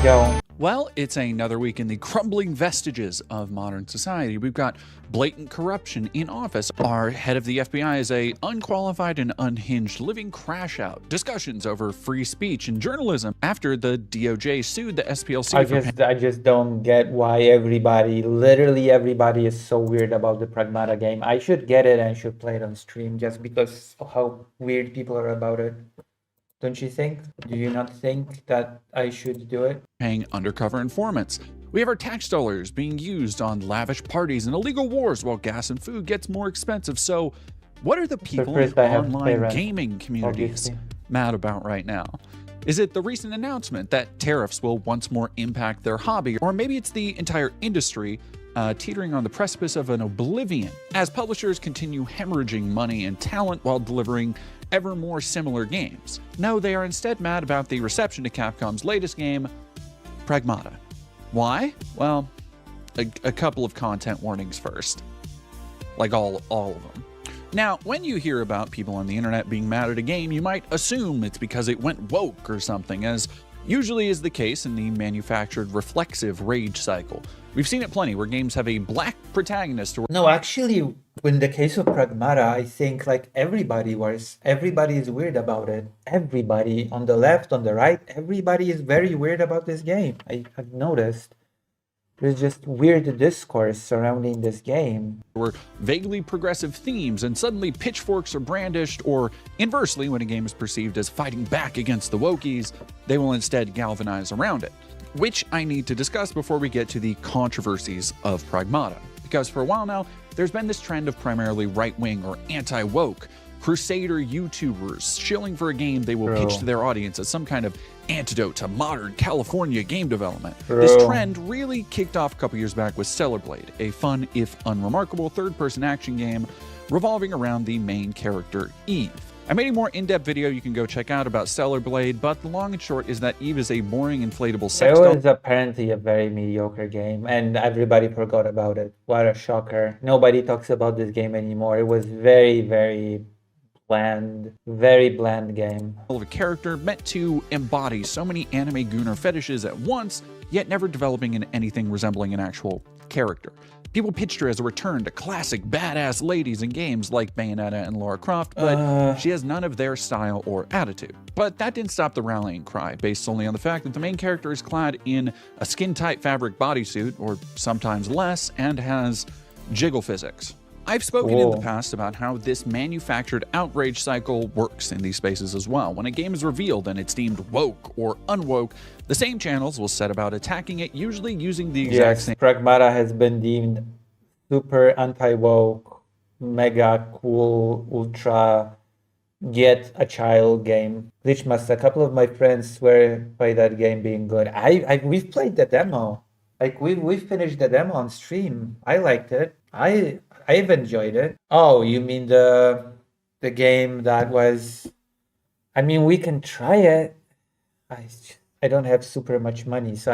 go? Well, it's another week in the crumbling vestiges of modern society. We've got blatant corruption in office. Our head of the FBI is a unqualified and unhinged living crash out. Discussions over free speech and journalism after the DOJ sued the SPLC. I just don't get why literally everybody is so weird about the Pragmata game. I should get it and should play it on stream just because of how weird people are about it. Don't you think? Do you not think that I should do it? Paying undercover informants. We have our tax dollars being used on lavish parties and illegal wars while gas and food gets more expensive. So what are the people in online gaming communities mad about right now? Is it the recent announcement that tariffs will once more impact their hobby? Or maybe it's the entire industry teetering on the precipice of an oblivion as publishers continue hemorrhaging money and talent while delivering ever more similar games. No, they are instead mad about the reception to Capcom's latest game, Pragmata. Why? Well, a couple of content warnings first. Like all of them. Now, when you hear about people on the internet being mad at a game, you might assume it's because it went woke or something, as usually is the case in the manufactured reflexive rage cycle. We've seen it plenty where games have a black protagonist. No, actually, in the case of Pragmata, I think like everybody is weird about it. Everybody on the left, on the right, everybody is very weird about this game. I've noticed. There's just weird discourse surrounding this game. Or vaguely progressive themes, and suddenly pitchforks are brandished, or inversely, when a game is perceived as fighting back against the wokies, they will instead galvanize around it. Which I need to discuss before we get to the controversies of Pragmata. Because for a while now, there's been this trend of primarily right-wing or anti-woke crusader YouTubers shilling for a game they will pitch to their audience as some kind of antidote to modern California game development. This trend really kicked off a couple years back with Stellar Blade, a fun, if unremarkable, third-person action game revolving around the main character, Eve. I made a more in-depth video you can go check out about Stellar Blade, but the long and short is that Eve is a boring inflatable sex doll. It was apparently a very mediocre game, and everybody forgot about it. What a shocker. Nobody talks about this game anymore. It was very, very bland game. Of a character meant to embody so many anime gooner fetishes at once, yet never developing in anything resembling an actual character. People pitched her as a return to classic badass ladies in games like Bayonetta and Lara Croft, but she has none of their style or attitude. But that didn't stop the rallying cry, based solely on the fact that the main character is clad in a skin-tight fabric bodysuit, or sometimes less, and has jiggle physics. I've spoken in the past about how this manufactured outrage cycle works in these spaces as well. When a game is revealed and it's deemed woke or unwoke, the same channels will set about attacking it, usually using the exact same. Pragmata has been deemed super anti-woke, mega cool, ultra get a child game. Glitchmaster, a couple of my friends swear by that game being good. We've played the demo. Like we've finished the demo on stream. I liked it. I've enjoyed it. Oh, you mean the game that was... I mean, we can try it. I don't have super much money, so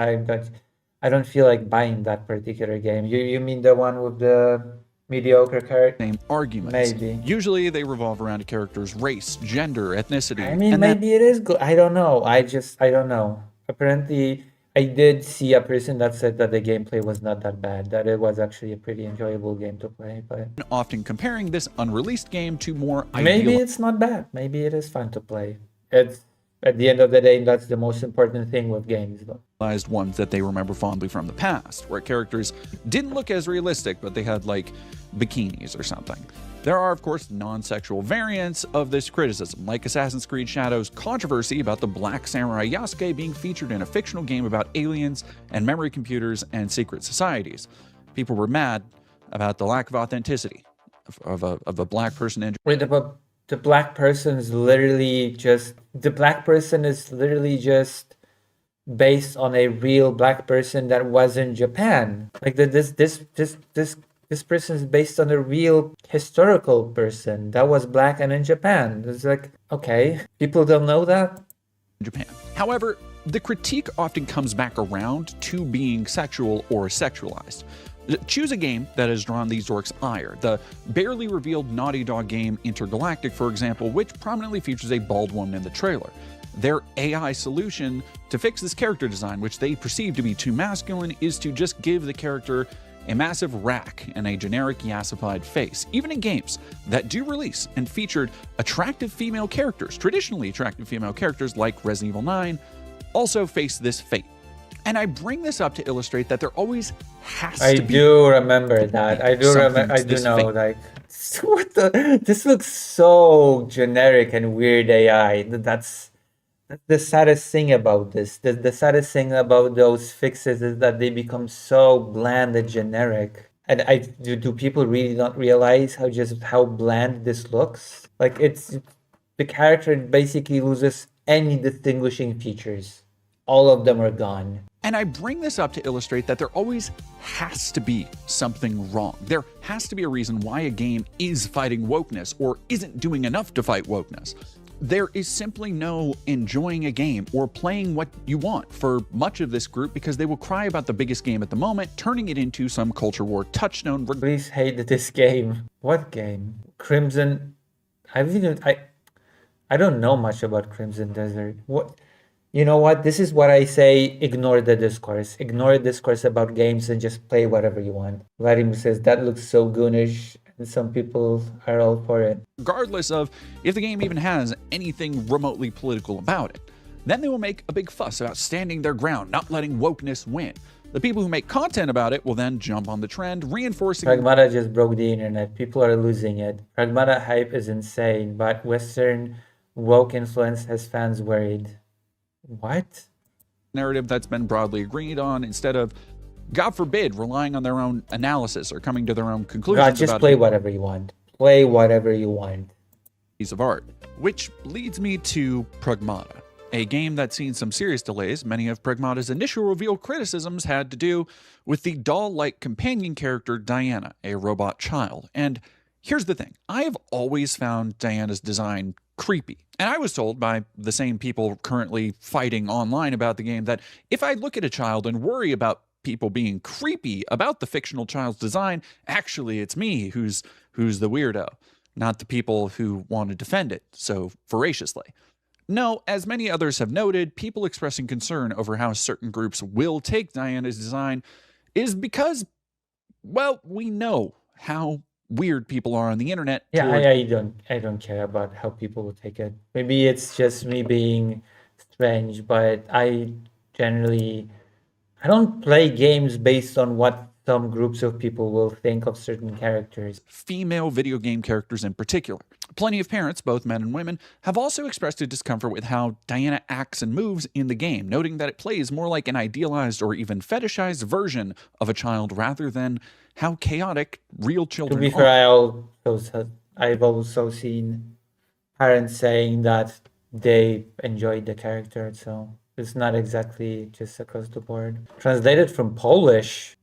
I don't feel like buying that particular game. You mean the one with the mediocre character? Same arguments. Maybe. Usually they revolve around a character's race, gender, ethnicity. I mean, maybe it is good. I don't know. I don't know. Apparently, I did see a person that said that the gameplay was not that bad, that it was actually a pretty enjoyable game to play. But often comparing this unreleased game to more maybe it's not bad. Maybe it is fun to play. It's at the end of the day, that's the most important thing with games, though. Ones that they remember fondly from the past, where characters didn't look as realistic, but they had like bikinis or something. There are, of course, non-sexual variants of this criticism, like Assassin's Creed Shadow's controversy about the Black Samurai Yasuke being featured in a fictional game about aliens and memory computers and secret societies. People were mad about the lack of authenticity of a black person. Wait, the black person is literally just... The black person is literally just based on a real black person that was in Japan. Like this person is based on a real historical person that was black and in Japan. It's like, okay, people don't know that? Japan. However, the critique often comes back around to being sexual or sexualized. Choose a game that has drawn these dorks' ire. The barely revealed Naughty Dog game Intergalactic, for example, which prominently features a bald woman in the trailer. Their AI solution to fix this character design, which they perceive to be too masculine, is to just give the character a massive rack and a generic yassified face. Even in games that do release and featured attractive female characters, traditionally attractive female characters like Resident Evil 9, also face this fate. And I bring this up to illustrate that there always has to be. I do remember that. I do remember. I do know. Like, what the? This looks so generic and weird AI. That's the saddest thing about this. The saddest thing about those fixes is that they become so bland and generic. And do people really not realize how bland this looks? Like, the character basically loses any distinguishing features. All of them are gone. And I bring this up to illustrate that there always has to be something wrong. There has to be a reason why a game is fighting wokeness or isn't doing enough to fight wokeness. There is simply no enjoying a game or playing what you want for much of this group, because they will cry about the biggest game at the moment, turning it into some culture war touchstone. Please hate this game. What game? Crimson. I don't know much about Crimson Desert. What? You know what? This is what I say. Ignore the discourse. Ignore discourse about games and just play whatever you want. Vladimir says that looks so goonish, and some people are all for it. Regardless of if the game even has anything remotely political about it. Then they will make a big fuss about standing their ground, not letting wokeness win. The people who make content about it will then jump on the trend, reinforcing... Pragmata just broke the internet. People are losing it. Pragmata hype is insane, but Western woke influence has fans worried. What? Narrative that's been broadly agreed on, instead of, God forbid, relying on their own analysis or coming to their own conclusions. God, just play whatever you want. Play whatever you want. Piece of art. Which leads me to Pragmata, a game that's seen some serious delays. Many of Pragmata's initial reveal criticisms had to do with the doll-like companion character Diana, a robot child. And here's the thing. I have always found Diana's design creepy. And I was told by the same people currently fighting online about the game that if I look at a child and worry about people being creepy about the fictional child's design, actually it's me who's the weirdo, not the people who want to defend it so voraciously. No, as many others have noted, people expressing concern over how certain groups will take Diana's design is because, well, we know how weird people are on the internet. Yeah, I don't care about how people will take it. Maybe it's just me being strange, but I don't play games based on what some groups of people will think of certain characters. Female video game characters in particular. Plenty of parents, both men and women, have also expressed a discomfort with how Diana acts and moves in the game, noting that it plays more like an idealized or even fetishized version of a child rather than how chaotic real children are. To be fair, I've also seen parents saying that they enjoyed the character, so it's not exactly just across the board. Translated from Polish.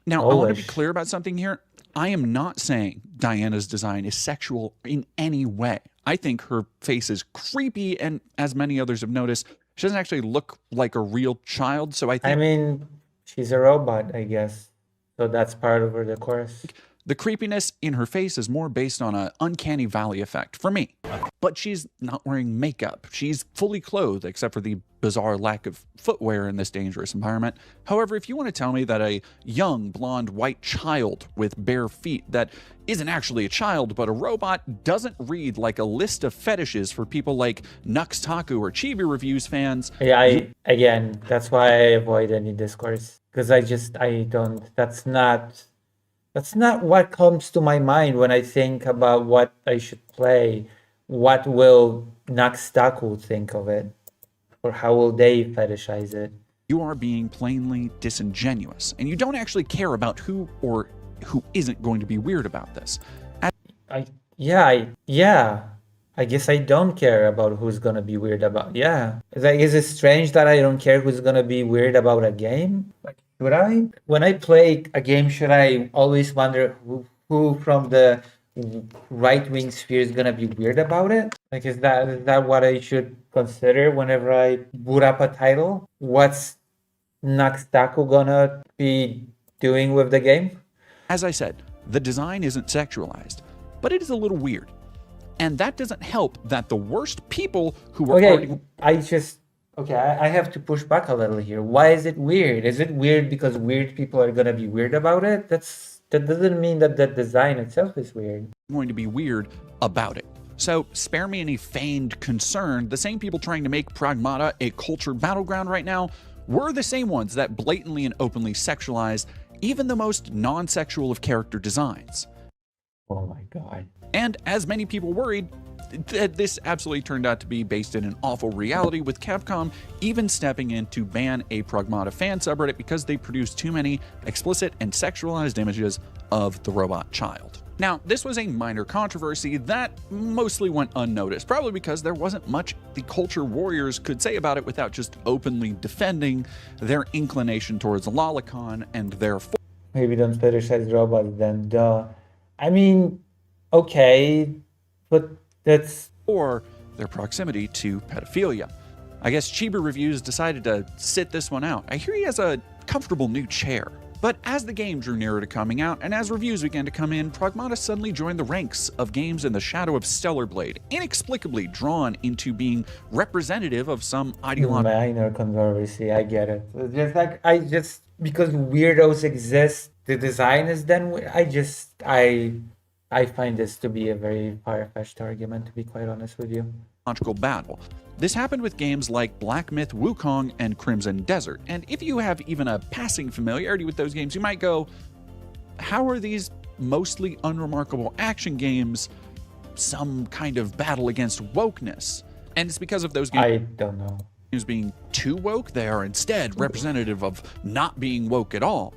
Now, I want to be clear about something here. I am not saying Diana's design is sexual in any way. I think her face is creepy, and as many others have noticed, she doesn't actually look like a real child, so I mean, she's a robot, I guess. So that's part of her course. The creepiness in her face is more based on an uncanny valley effect for me. But she's not wearing makeup. She's fully clothed, except for the bizarre lack of footwear in this dangerous environment. However, if you want to tell me that a young, blonde, white child with bare feet that isn't actually a child but a robot doesn't read like a list of fetishes for people like Nux Taku or Chibi Reviews fans... Yeah, again, that's why I avoid any discourse. Because that's not what comes to my mind when I think about what I should play. What will Naxtaku think of it? Or how will they fetishize it? You are being plainly disingenuous, and you don't actually care about who isn't going to be weird about this. I guess I don't care about who's gonna be weird about. Yeah. Is it strange that I don't care who's gonna be weird about a game? Should I? When I play a game, should I always wonder who from the right-wing sphere is gonna be weird about it? Is that what I should consider whenever I boot up a title? What's Naxtaku gonna be doing with the game? As I said, the design isn't sexualized, but it is a little weird. And that doesn't help that the worst people who were already... I have to push back a little here. Why is it weird? Is it weird because weird people are gonna be weird about it? That doesn't mean that the design itself is weird. Going to be weird about it. So spare me any feigned concern. The same people trying to make Pragmata a culture battleground right now were the same ones that blatantly and openly sexualized even the most non-sexual of character designs. Oh my god. And as many people worried, that this absolutely turned out to be based in an awful reality, with Capcom even stepping in to ban a Pragmata fan subreddit because they produced too many explicit and sexualized images of the robot child. Now, this was a minor controversy that mostly went unnoticed, probably because there wasn't much the culture warriors could say about it without just openly defending their inclination towards lolicon and therefore... Maybe don't fetishize robots then, duh. I mean, okay, but that's... or their proximity to pedophilia. I guess Chiba Reviews decided to sit this one out. I hear he has a comfortable new chair. But as the game drew nearer to coming out, and as reviews began to come in, Pragmata suddenly joined the ranks of games in the shadow of Stellar Blade, inexplicably drawn into being representative of some ideological... Minor controversy, I get it. Because Weirdos exist, the design is then... I find this to be a very far-fetched argument, to be quite honest with you. Battle. This happened with games like Black Myth Wukong and Crimson Desert, and if you have even a passing familiarity with those games, you might go, how are these mostly unremarkable action games some kind of battle against wokeness? And it's because of those games... I don't know. Being too woke, they are instead representative of not being woke at all.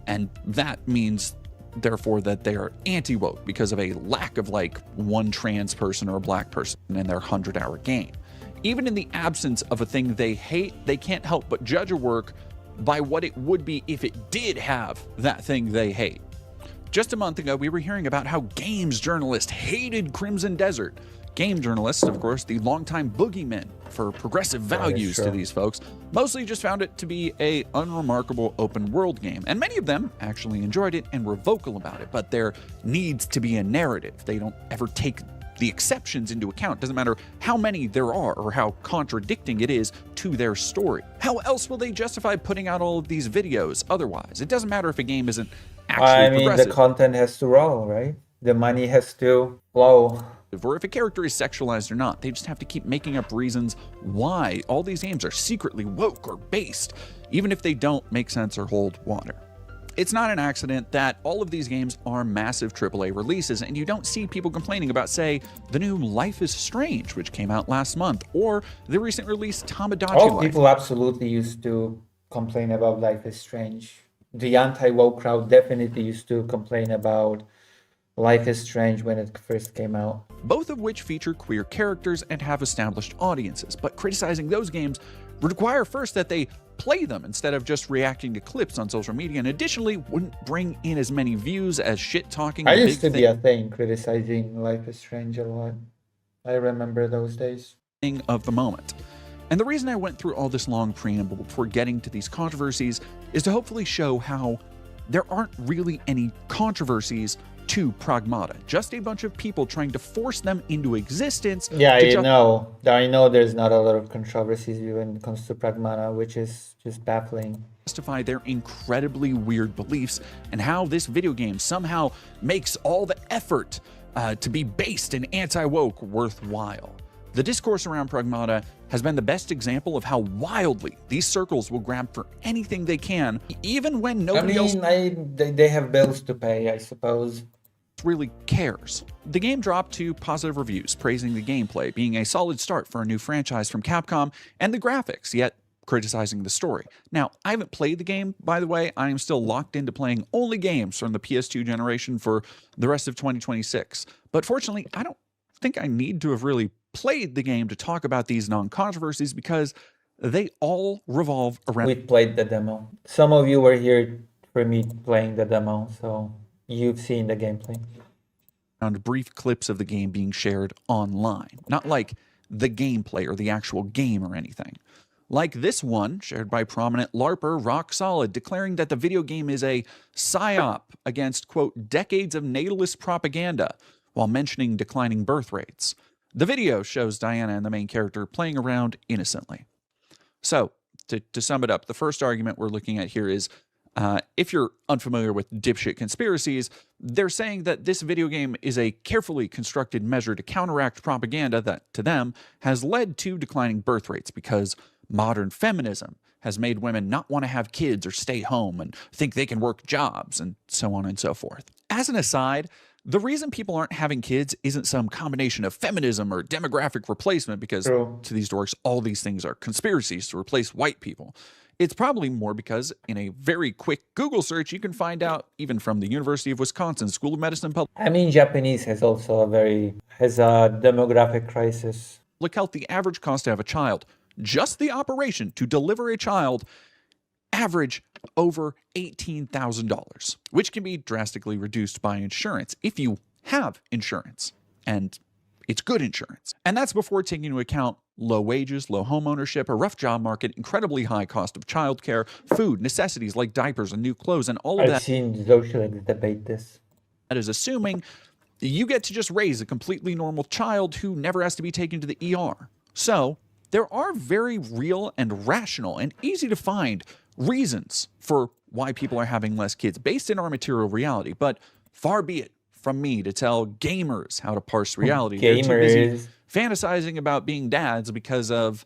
And that means, therefore, that they are anti-woke because of a lack of like one trans person or a black person in their 100-hour game. Even in the absence of a thing they hate, they can't help but judge a work by what it would be if it did have that thing they hate. Just a month ago, we were hearing about how games journalists hated Crimson Desert. Game journalists, of course, the longtime boogeymen for progressive values to these folks, mostly just found it to be a unremarkable open world game. And many of them actually enjoyed it and were vocal about it, but there needs to be a narrative. They don't ever take the exceptions into account. Doesn't matter how many there are or how contradicting it is to their story. How else will they justify putting out all of these videos otherwise? It doesn't matter if a game isn't actually progressive. The content has to roll, right? The money has to flow. Or if a character is sexualized or not, they just have to keep making up reasons why all these games are secretly woke or based, even if they don't make sense or hold water. It's not an accident that all of these games are massive AAA releases, and you don't see people complaining about, say, the new Life is Strange, which came out last month, or the recent release Tamagotchi Life. People absolutely used to complain about Life is Strange. The anti-woke crowd definitely used to complain about Life is Strange when it first came out. Both of which feature queer characters and have established audiences, but criticizing those games require first that they play them instead of just reacting to clips on social media, and additionally wouldn't bring in as many views as shit-talking. I used to be a thing criticizing Life is Strange a lot. I remember those days. Of the moment. And the reason I went through all this long preamble before getting to these controversies is to hopefully show how there aren't really any controversies to Pragmata, just a bunch of people trying to force them into existence. Yeah, I know there's not a lot of controversies when it comes to Pragmata, which is just baffling. Justify their incredibly weird beliefs and how this video game somehow makes all the effort to be based and anti-woke worthwhile. The discourse around Pragmata has been the best example of how wildly these circles will grab for anything they can, even when nobody else... they have bills to pay, I suppose. Really cares. The game dropped to positive reviews, praising the gameplay being a solid start for a new franchise from Capcom, and the graphics, yet criticizing the story. Now, I haven't played the game, by the way. I am still locked into playing only games from the PS2 generation for the rest of 2026. But fortunately, I don't think I need to have really played the game to talk about these non-controversies because they all revolve around... We played the demo. Some of you were here for me playing the demo, so you've seen the gameplay. Around brief clips of the game being shared online, not like the gameplay or the actual game or anything. Like this one, shared by prominent LARPer Rock Solid, declaring that the video game is a psyop against, quote, decades of natalist propaganda, while mentioning declining birth rates. The video shows Diana and the main character playing around innocently. So, to sum it up, the first argument we're looking at here is, if you're unfamiliar with dipshit conspiracies, they're saying that this video game is a carefully constructed measure to counteract propaganda that, to them, has led to declining birth rates because modern feminism has made women not want to have kids or stay home and think they can work jobs and so on and so forth. As an aside, the reason people aren't having kids isn't some combination of feminism or demographic replacement because, to these dorks, all these things are conspiracies to replace white people. It's probably more because in a very quick Google search, you can find out, even from the University of Wisconsin School of Medicine I mean, Japanese has also has a demographic crisis. Public health, the average cost to have a child, just the operation to deliver a child, average over $18,000, which can be drastically reduced by insurance if you have insurance, and it's good insurance. And that's before taking into account low wages, low home ownership, a rough job market, incredibly high cost of childcare, food, necessities like diapers and new clothes, and all of that. I've seen socialists debate this. That is assuming you get to just raise a completely normal child who never has to be taken to the ER. So there are very real and rational and easy to find reasons for why people are having less kids based in our material reality, but far be it from me to tell gamers how to parse reality. They're too busy fantasizing about being dads because of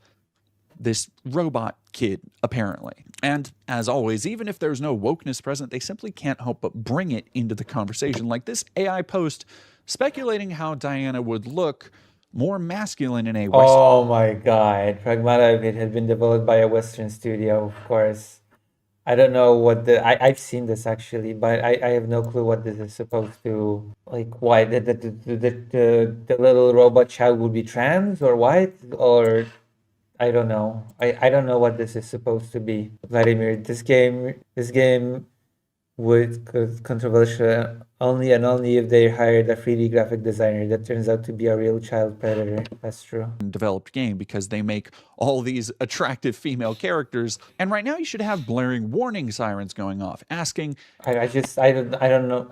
this robot kid, apparently. And as always, even if there's no wokeness present, they simply can't help but bring it into the conversation, like this AI post speculating how Diana would look more masculine in a Western... Oh my god, Pragmata, it had been developed by a Western studio, of course. I don't know what I've seen this actually, but I have no clue what this is supposed to, like, why the little robot child would be trans or white, or I don't know. I don't know what this is supposed to be. Vladimir, this game would controversial only and only if they hired a 3D graphic designer that turns out to be a real child predator. That's true. Developed game because they make all these attractive female characters, and right now you should have blaring warning sirens going off asking, I don't know.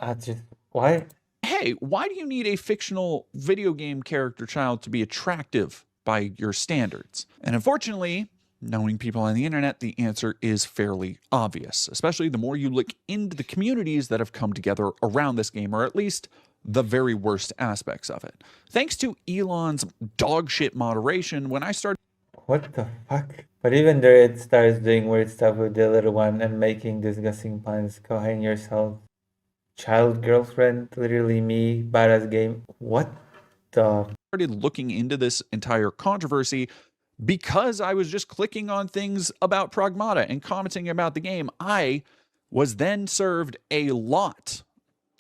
Why? Hey, why do you need a fictional video game character child to be attractive by your standards? And unfortunately, knowing people on the internet, the answer is fairly obvious, especially the more you look into the communities that have come together around this game, or at least the very worst aspects of it. Thanks to Elon's dogshit moderation, when I started... What the fuck? But even there it starts doing weird stuff with the little one and making disgusting puns. Go hang yourself. Child girlfriend, literally me, badass game. What the... started looking into this entire controversy because I was just clicking on things about Pragmata and commenting about the game. I was then served a lot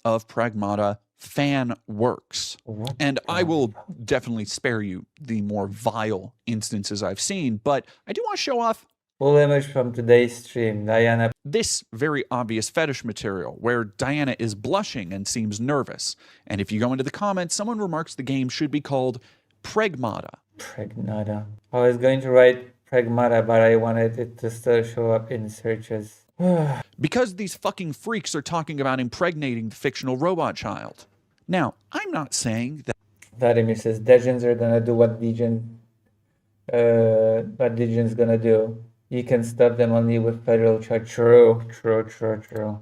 of Pragmata fan works. And I will definitely spare you the more vile instances I've seen, but I do want to show off full image from today's stream. Diana. This very obvious fetish material where Diana is blushing and seems nervous. And if you go into the comments, someone remarks the game should be called Pragmata. Pragmata. I was going to write Pragmata, but I wanted it to still show up in searches. Because these fucking freaks are talking about impregnating the fictional robot child. Now, I'm not saying that... Vladimir says Degens are gonna do what Degen's gonna do. You can stop them only with federal charge. True.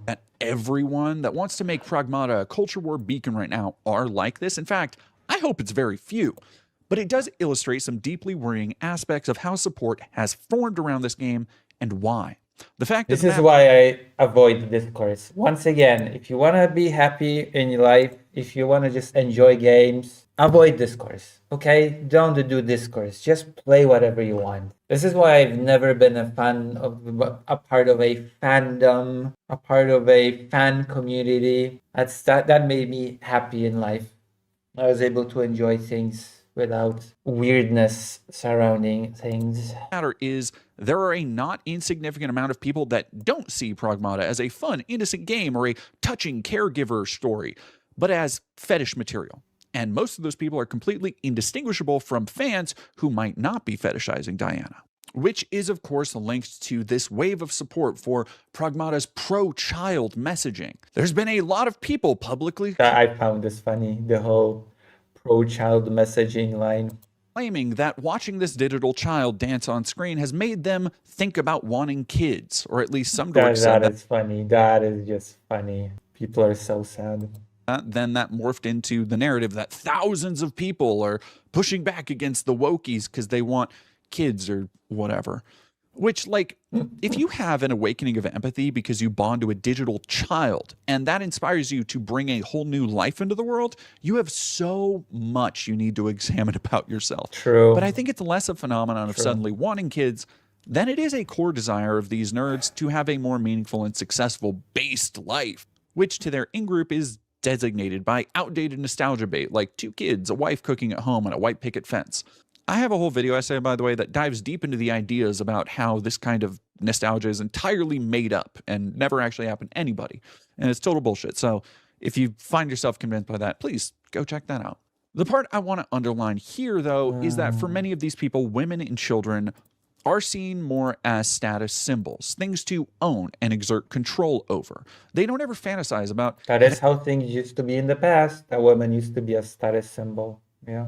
That everyone that wants to make Pragmata a culture war beacon right now are like this. In fact, I hope it's very few. But it does illustrate some deeply worrying aspects of how support has formed around this game and why. The fact this is why I avoid the discourse. Once again, if you want to be happy in your life, if you want to just enjoy games, avoid discourse. Okay? Don't do discourse. Just play whatever you want. This is why I've never been a fan of a part of a fandom, a part of a fan community. That made me happy in life. I was able to enjoy things without weirdness surrounding things. Matter is there are a not insignificant amount of people that don't see Pragmata as a fun, innocent game or a touching caregiver story, but as fetish material. And most of those people are completely indistinguishable from fans who might not be fetishizing Diana. which is of course linked to this wave of support for Pragmata's pro-child messaging. There's been a lot of people publicly I found this funny, the whole pro-child messaging line, claiming that watching this digital child dance on screen has made them think about wanting kids, or at least some dorks said that is funny. That is just funny. People are so sad. Then that morphed into the narrative that thousands of people are pushing back against the wokies because they want kids or whatever. Which, like, if you have an awakening of empathy because you bond to a digital child and that inspires you to bring a whole new life into the world, you have so much you need to examine about yourself. True. But I think it's less a phenomenon of suddenly wanting kids than it is a core desire of these nerds to have a more meaningful and successful based life, which to their in-group is designated by outdated nostalgia bait like 2 kids, a wife cooking at home, and a white picket fence. I have a whole video essay, by the way, that dives deep into the ideas about how this kind of nostalgia is entirely made up and never actually happened to anybody. And it's total bullshit. So if you find yourself convinced by that, please go check that out. The part I want to underline here, though, is that for many of these people, women and children are seen more as status symbols, things to own and exert control over. They don't ever fantasize about... That is how things used to be in the past. A woman used to be a status symbol. Yeah.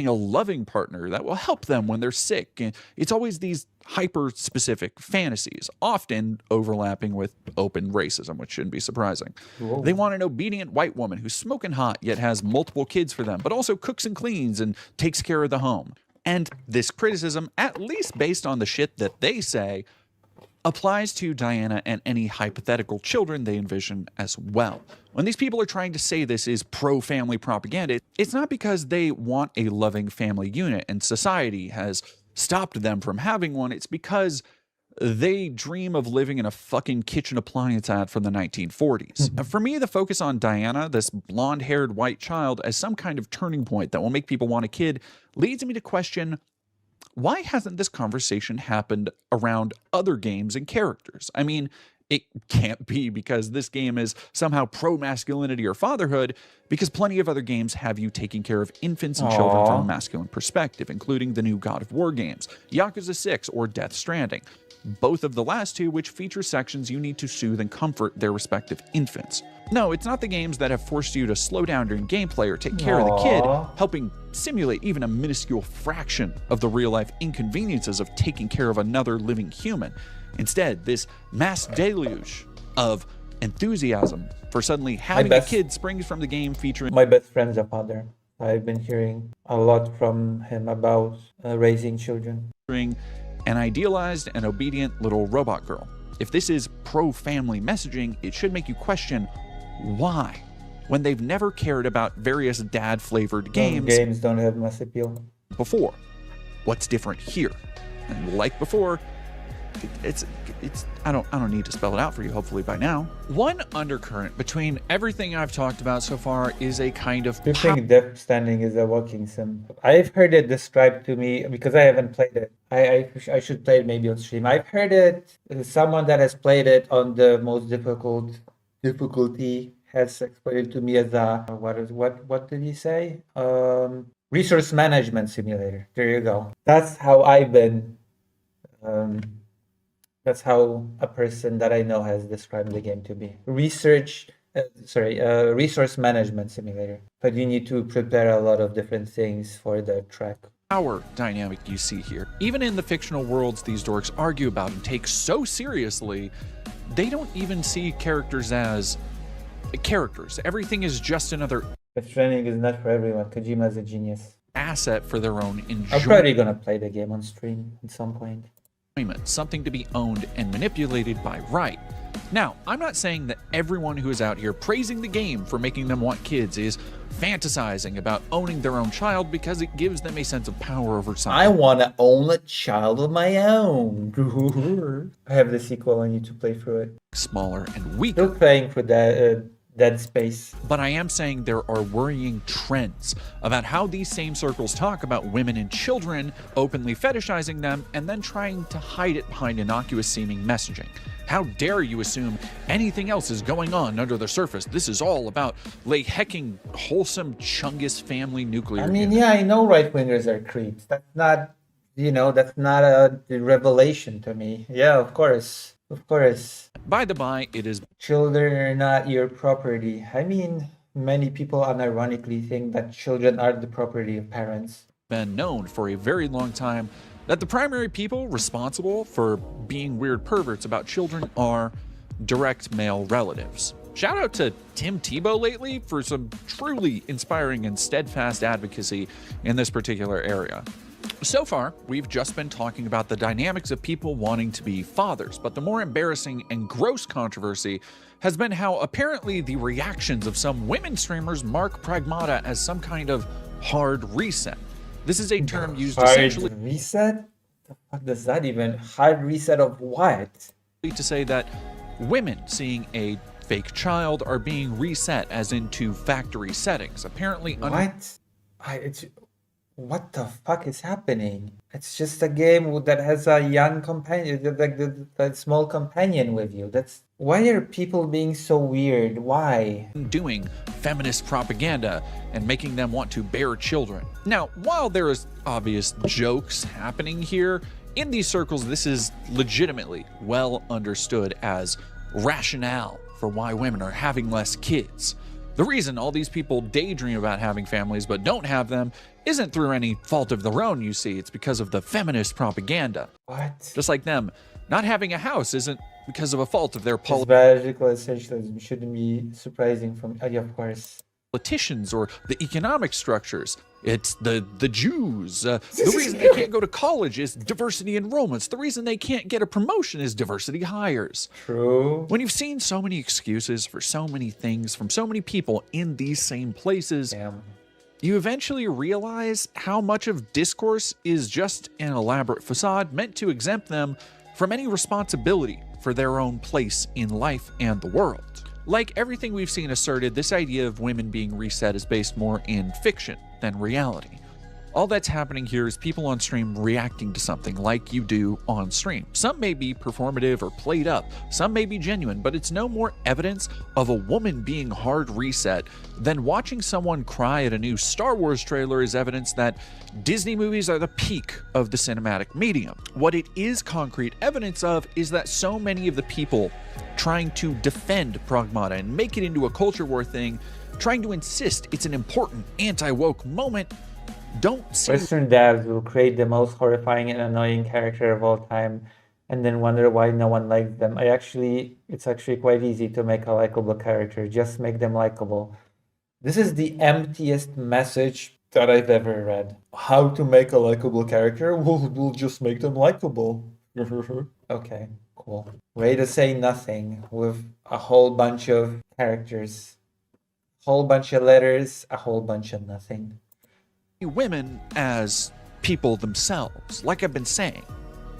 A loving partner that will help them when they're sick. And it's always these hyper-specific fantasies, often overlapping with open racism, which shouldn't be surprising. Whoa. They want an obedient white woman who's smoking hot, yet has multiple kids for them, but also cooks and cleans and takes care of the home. And this criticism, at least based on the shit that they say, applies to Diana and any hypothetical children they envision as well. When these people are trying to say this is pro-family propaganda, it's not because they want a loving family unit and society has stopped them from having one. It's because they dream of living in a fucking kitchen appliance ad from the 1940s. For me, the focus on Diana, this blonde-haired white child, as some kind of turning point that will make people want a kid, leads me to question, why hasn't this conversation happened around other games and characters? I mean, it can't be because this game is somehow pro-masculinity or fatherhood, because plenty of other games have you taking care of infants and children from a masculine perspective, including the new God of War games, Yakuza 6 or Death Stranding. Both of the last two which feature sections you need to soothe and comfort their respective infants. No, it's not the games that have forced you to slow down during gameplay or take care of the kid, helping simulate even a minuscule fraction of the real-life inconveniences of taking care of another living human. Instead, this mass deluge of enthusiasm for suddenly having a kid springs from the game featuring... My best friend's a father. I've been hearing a lot from him about raising children. An idealized and obedient little robot girl. If this is pro-family messaging, it should make you question why, when they've never cared about various dad-flavored games. Games don't have mass appeal. Before. What's different here? And like before, it's I don't need to spell it out for you, hopefully by now. One undercurrent between everything I've talked about so far is a kind of... You think Death Stranding is a walking sim? I've heard it described to me, because I haven't played it. I should play it maybe on stream. I've heard it, someone that has played it on the most difficulty has explained it to me as a, what did he say? Resource management simulator. There you go. That's how I've been... That's how a person that I know has described the game to be. Resource management simulator. But you need to prepare a lot of different things for the track. Power dynamic you see here. Even in the fictional worlds these dorks argue about and take so seriously, they don't even see characters as characters. Everything is just another... The training is not for everyone. Kojima's a genius. Asset for their own enjoyment. I'm probably gonna play the game on stream at some point. Something to be owned and manipulated by right. Now, I'm not saying that everyone who is out here praising the game for making them want kids is fantasizing about owning their own child because it gives them a sense of power over something. I want to own a child of my own. I have the sequel. I need to play through it. Smaller and weaker. Still playing for that Dead Space. But I am saying there are worrying trends about how these same circles talk about women and children, openly fetishizing them, and then trying to hide it behind innocuous-seeming messaging. How dare you assume anything else is going on under the surface? This is all about hecking wholesome Chungus family nuclear. I mean, yeah, I know right-wingers are creeps. That's not That's not a revelation to me. Yeah, of course. Of course. By the by, it is children are not your property. I mean, many people unironically think that children are the property of parents. been known for a very long time that the primary people responsible for being weird perverts about children are direct male relatives. Shout out to Tim Tebow lately for some truly inspiring and steadfast advocacy in this particular area. So far, we've just been talking about the dynamics of people wanting to be fathers, but the more embarrassing and gross controversy has been how apparently the reactions of some women streamers mark Pragmata as some kind of hard reset. This is a term used essentially Hard reset? The fuck does that even? Hard reset of what? to say that women seeing a fake child are being reset as into factory settings. Apparently, what? What the fuck is happening? It's just a game that has a young companion, like the small companion with you. Why are people being so weird? Why? Doing feminist propaganda and making them want to bear children. Now, while there is obvious jokes happening here, in these circles, this is legitimately well understood as rationale for why women are having less kids. The reason all these people daydream about having families but don't have them isn't through any fault of their own, you see. It's because of the feminist propaganda. What? Just like them, not having a house isn't because of a fault of their biological essentialism shouldn't be surprising from, yeah, of course. Politicians or the economic structures. It's the Jews. The reason they can't go to college is diversity enrollments. The reason they can't get a promotion is diversity hires. True. When you've seen so many excuses for so many things from so many people in these same places, Damn. you eventually realize how much of discourse is just an elaborate facade meant to exempt them from any responsibility for their own place in life and the world. Like everything we've seen asserted, this idea of women being reset is based more in fiction than reality. All that's happening here is people on stream reacting to something like you do on stream. Some may be performative or played up, some may be genuine, but it's no more evidence of a woman being hard reset than watching someone cry at a new Star Wars trailer is evidence that Disney movies are the peak of the cinematic medium. What it is concrete evidence of is that so many of the people trying to defend Pragmata and make it into a culture war thing, trying to insist it's an important anti-woke moment, don't see. Western devs will create the most horrifying and annoying character of all time and then wonder why no one likes them. It's actually quite easy to make a likable character. Just make them likable. This is the emptiest message that I've ever read. How to make a likable character? We'll just make them likable. Okay, cool. Way to say nothing with a whole bunch of characters. Whole bunch of letters, a whole bunch of nothing. Women as people themselves, like I've been saying.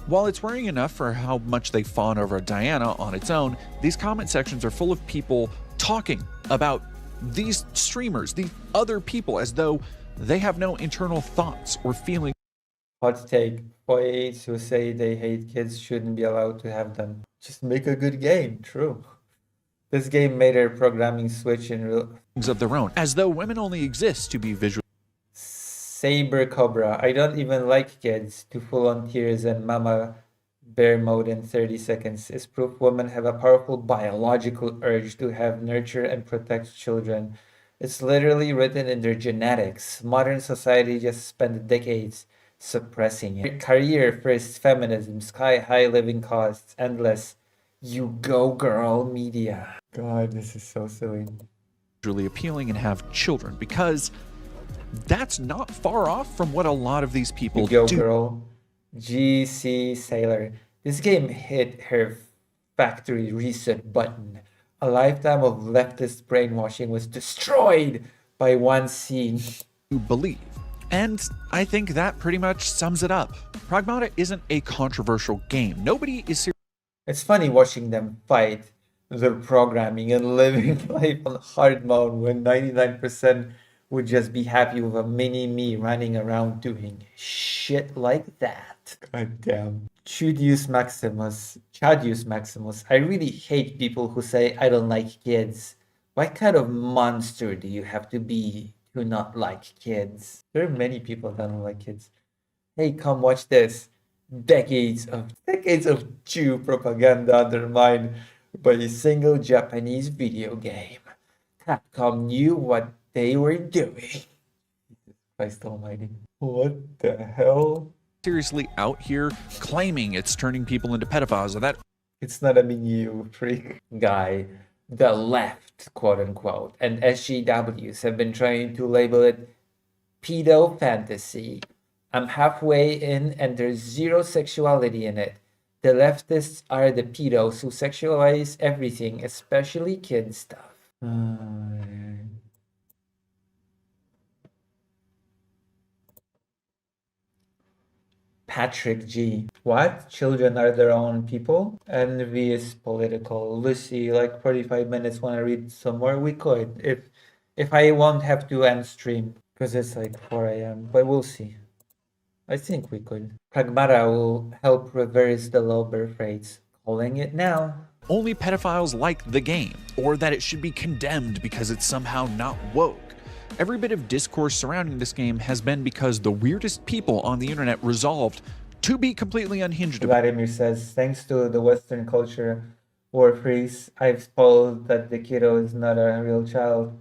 While it's worrying enough for how much they fawn over Diana on its own, these comment sections are full of people talking about these streamers, the other people, as though they have no internal thoughts or feelings. Hot take. Boys who say they hate kids shouldn't be allowed to have them. Just make a good game. True. This game made her programming switch in real of their own, as though women only exist to be visual. Saber Cobra. I don't even like kids. To full on tears and mama bear mode in 30 seconds is proof women have a powerful biological urge to have, nurture, and protect children. It's literally written in their genetics. Modern society just spent decades suppressing it. Career first feminism, sky high living costs, endless. You go girl media. God, this is so silly. Visually appealing and have children, because that's not far off from what a lot of these people do. do. Girl. GC Sailor. This game hit her factory reset button. A lifetime of leftist brainwashing was destroyed by one scene. You believe. And I think that pretty much sums it up. Pragmata isn't a controversial game. Nobody is serious. It's funny watching them fight their programming and living life on hard mode when 99% would just be happy with a mini me running around doing shit like that. God damn. Chudius Maximus. Chadius Maximus. I really hate people who say I don't like kids. What kind of monster do you have to be to not like kids? There are many people that don't like kids. Hey, come watch this. Decades of Jew propaganda undermined by a single Japanese video game. Capcom knew what they were doing. Christ almighty. What the hell? Seriously out here claiming it's turning people into pedophiles, or that it's not a meme, you freak. Guy, the left, quote unquote, and SGWs have been trying to label it pedo fantasy. I'm halfway in and there's zero sexuality in it. The leftists are the pedos who sexualize everything, especially kid stuff. Patrick G. What? Children are their own people? Envious political. Lucy, like 45 minutes, want to read some more? We could. If I won't have to end stream, because it's like 4 a.m. But we'll see. I think we could. Pragmata will help reverse the low birth rates. Calling it now. Only pedophiles like the game, or that it should be condemned because it's somehow not woke. Every bit of discourse surrounding this game has been because the weirdest people on the internet resolved to be completely unhinged. Vladimir says, thanks to the Western culture war freeze, I've spoiled that the kiddo is not a real child.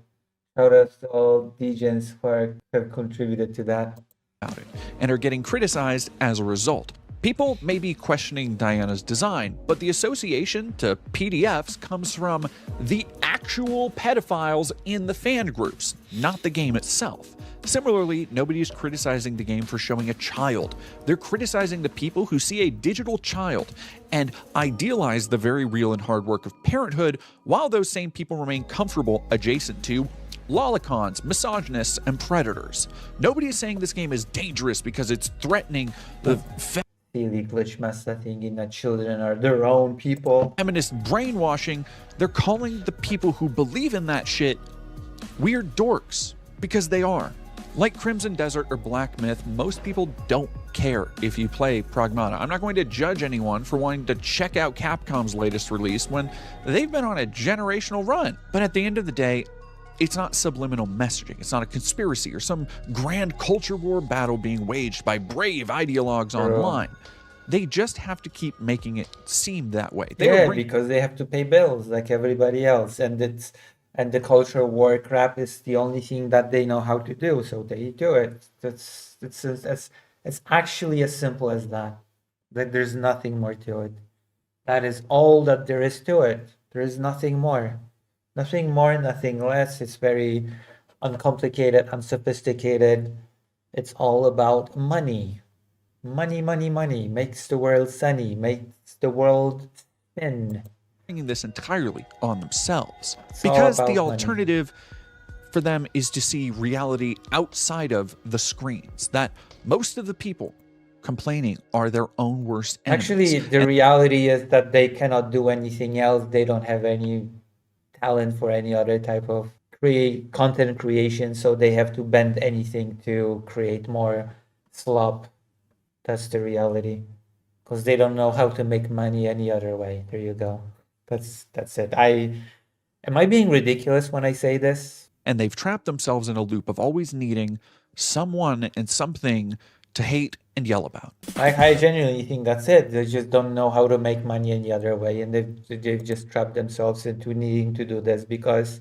Shout out to all degens who have contributed to that. And are getting criticized as a result. People may be questioning Diana's design, but the association to PDFs comes from the actual pedophiles in the fan groups, not the game itself. Similarly, nobody is criticizing the game for showing a child. They're criticizing the people who see a digital child and idealize the very real and hard work of parenthood, while those same people remain comfortable adjacent to lolicons, misogynists, and predators. Nobody is saying this game is dangerous because it's threatening the silly glitch master thinking that children are their own people. Feminist brainwashing. They're calling the people who believe in that shit weird dorks, because they are. Like Crimson Desert or Black Myth, most people don't care if you play Pragmata. I'm not going to judge anyone for wanting to check out Capcom's latest release when they've been on a generational run. But at the end of the day, it's not subliminal messaging. It's not a conspiracy or some grand culture war battle being waged by brave ideologues online. They just have to keep making it seem that way. Because they have to pay bills like everybody else, and the culture war crap is the only thing that they know how to do, so they do it. It's actually as simple as that. Like there's nothing more to it. That is all that there is to it. There is nothing more. Nothing more, nothing less. It's very uncomplicated, unsophisticated. It's all about money. Money, money, money makes the world sunny, makes the world spin. Bringing this entirely on themselves. Because the alternative for them is to see reality outside of the screens. That most of the people complaining are their own worst enemies. Actually, the reality is that they cannot do anything else. They don't have any talent for any other type of content creation, so they have to bend anything to create more slop. That's the reality, because they don't know how to make money any other way. There you go. That's it. Am I being ridiculous when I say this? And they've trapped themselves in a loop of always needing someone and something to hate and yell about. I genuinely think that's it. They just don't know how to make money any other way, and they've just trapped themselves into needing to do this, because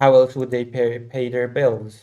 how else would they pay their bills?